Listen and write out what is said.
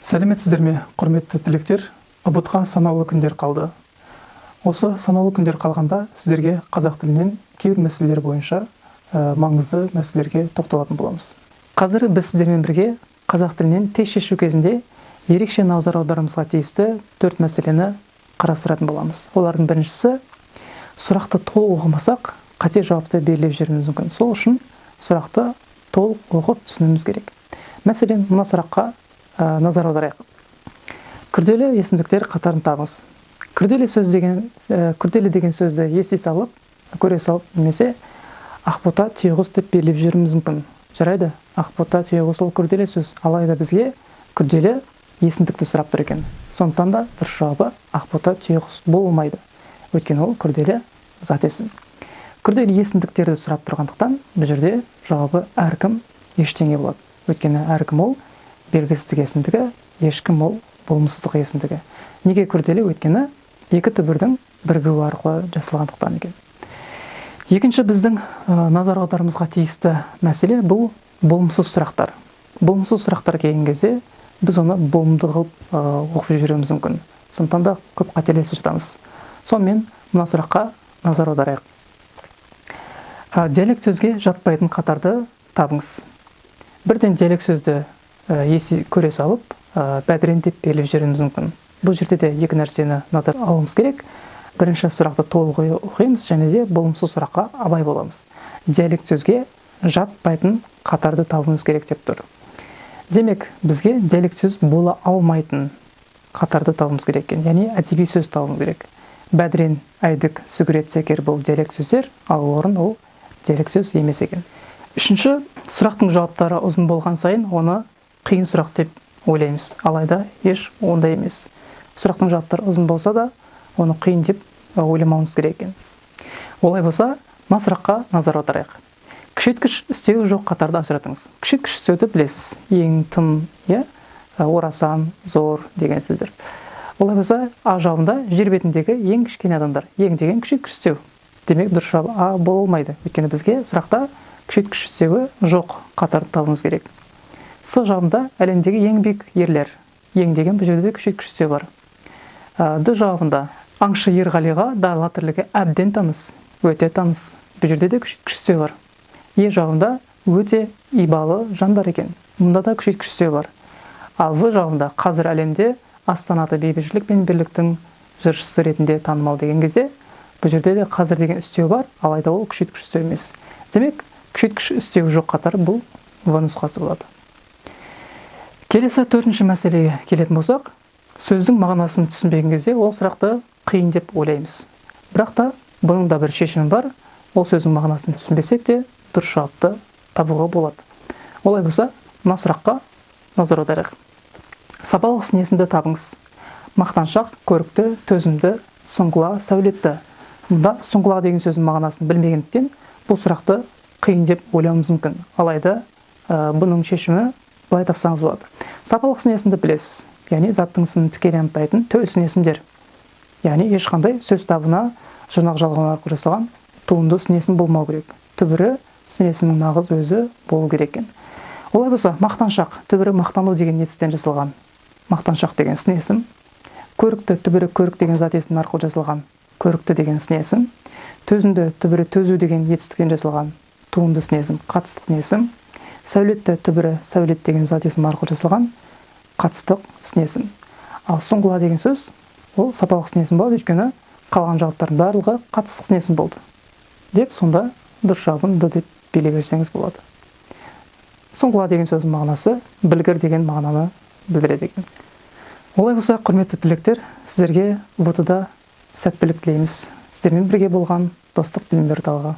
Сәлеметсіздер ме, құрметті түлектер? ұбытқа санаулы күндер қалды. Осы санаулы күндер қалғанда сіздерге қазақ тілінен кейбір мәселелер бойынша маңызды мәселелерге тоқталатын боламыз. Қазір біз сіздермен бірге қазақ тілінен тест шешу кезінде ерекше назар аударуымызға тиісті 4 мәселені қарастыратын боламыз. Олардың біріншісі, сұрақты толық оқымасақ, қате жауапты белгілеп жіберуіміз мүмкін. Сол үшін сұрақты толық оқып түсінуіміз керек. Мәселен, мына сұраққа назар аударайық. Күрделі есімдіктер қатарын табыңыз. Күрделі деген сөзді ести салып, көре салып, немесе ақбота түйеқұс деп белгілеп жіберуіміз мүмкін. Жарайды, ақбота түйеқұс ол күрделі сөз, алайда бізге күрделі есімдікті сұрап тұр екен. Сондықтан да дұрыс жауабы ақбота түйеқұс болмайды. Өйткені ол күрделі зат есім. Күрделі есімдіктерді сұрап тұрғандықтан, бұл жерде жауабы әркім ештеңе болады. Өйткені әркім ол белгісіздік есімдігі, ешкім ол болмыссыздық есімдігі. Неге күрделі? Өйткені екі түбірдің бірігуі арқылы жасалғандықтан екен. Екінші біздің назар аударуымызға тиісті мәселе бұл болымсыз сұрақтар. Болымсыз сұрақтар келген кезде біз оны болымды қылып оқып жіберуіміз мүмкін. Сондықтан да көп қателесіп жатамыз. Сонымен мына сұраққа назар аударайық. Диалект сөзге жатпайтын қатарды табыңыз. Бірден диалект сөзді көре салып, бәдірен деп белгілеп жіберуіміз мүмкін. Бұл жерде де екі нәрсені назар алуымыз керек. Бірінші сұрақты толық оқимыз, және де болымсыз сұраққа абай боламыз. Диалект сөзге жатпайтын қатарды табуымыз керек деп тұр. Демек, бізге диалект сөз бола алмайтын қатарды табуымыз керек екен, яғни әдеби сөз табуымыз керек. Бәдірен, әйдік, сүгірет, секер бұл диалект сөздер, ал орын ол диалект сөз емес екен. Үшінші, сұрақтың жауаптары ұзын болған сайын оны қиын сұрақ деп ойлаймыз, алайда еш ондай емес. Сұрақтың жауаптары ұзын болса да, оны қиын деп ойламауымыз керек екен. Олай болса, мына сұраққа назар аударайық. Күшейткіш үстеуі жоқ қатарды ажыратыңыз. Күшейткіш үстеуді білесіз. Ең, тым, орасан, зор деген сөздер. Олай болса, А жауабында жер бетіндегі ең кішкене адамдар. Ең деген күшейткіш үстеу. Демек, дұрыс жауап А бола алмайды. Өйткені бізге сұрақта күшейткіш үстеуі жоқ қатарды табуымыз керек. С жауабында әлемдегі ең биік ерлер. Ең деген бұл жерде күшейткіш үстеу бар. Д жауабында аңшы Ерғалиға дала тірлігі әбден таныс, өте таныс. Бұл жерде де күшейткіш үстеу бар. Е жауабында өте ибалы жандар екен. Мұнда да күшейткіш үстеу бар. Ал В жауабында қазір әлемде астанаты бейбітшілік пен бірліктің жыршысы ретінде танымал деген кезде, бұл жерде де қазір деген үстеу бар, алайда ол күшейткіш үстеу емес. Демек, күшейткіш үстеу жоқ қатар бұл В нұсқасы болады. Келесі төртінші мәселеге келетін болсақ, сөздің мағынасын түсінбеген кезде ол сұрақты қиын деп ойлаймыз. Бірақ та бұның да бір шешімі бар. Ол сөздің мағынасын түсінбесек те дұрыс жауапты табуға болады. Олай болса, мына сұраққа назар аударайық. Сапалық сын есімді табыңыз. Мақтаншақ, көрікті, төзімді, сұңғыла, сәулетті. Мұнда сұңғыла деген сөздің мағынасын білмегендіктен бұл сұрақты қиын деп ойлауымыз мүмкін. Алайда бұның шешімі былай тапсаңыз болады. Сапалық сын есімді білесіз. Яғни заттың сынын тікелей анықтайтын төл сын есімдер. Яғни ешқандай сөз табына жұрнақ жалғау арқылы жасалған туынды сын есім болмау керек. Түбірі сын есімнің нағыз өзі болу керек екен. Олай болса, мақтаншақ, түбірі мақтану деген етістен жасалған. Мақтаншақ деген сын есім. Көрікті, түбірі көрік деген зат есім арқылы жасалған. Көрікті деген сын есім. Төзімді, түбірі төзу деген етістіктен жасалған туынды сын есім, қатыстық сын есім. Сәулетті, түбірі сәулет деген зат есім арқылы жасалған қатыстық сын есім. Ал сұңғыла деген сөз ол сапалық сын есім болды, өйткені қалған жауаптардың барлығы қатыстық сын есім болды. Деп сонда дұрыс жауабын Д деп белгілей берсеңіз болады. Сұңғыла деген сөздің мағынасы білгір деген мағынаны білдіреді екен. Олай болса, құрметті түлектер, сіздерге ұбт-да сәттілік тілейміз. Сіздермен бірге болған достық білім берді алға.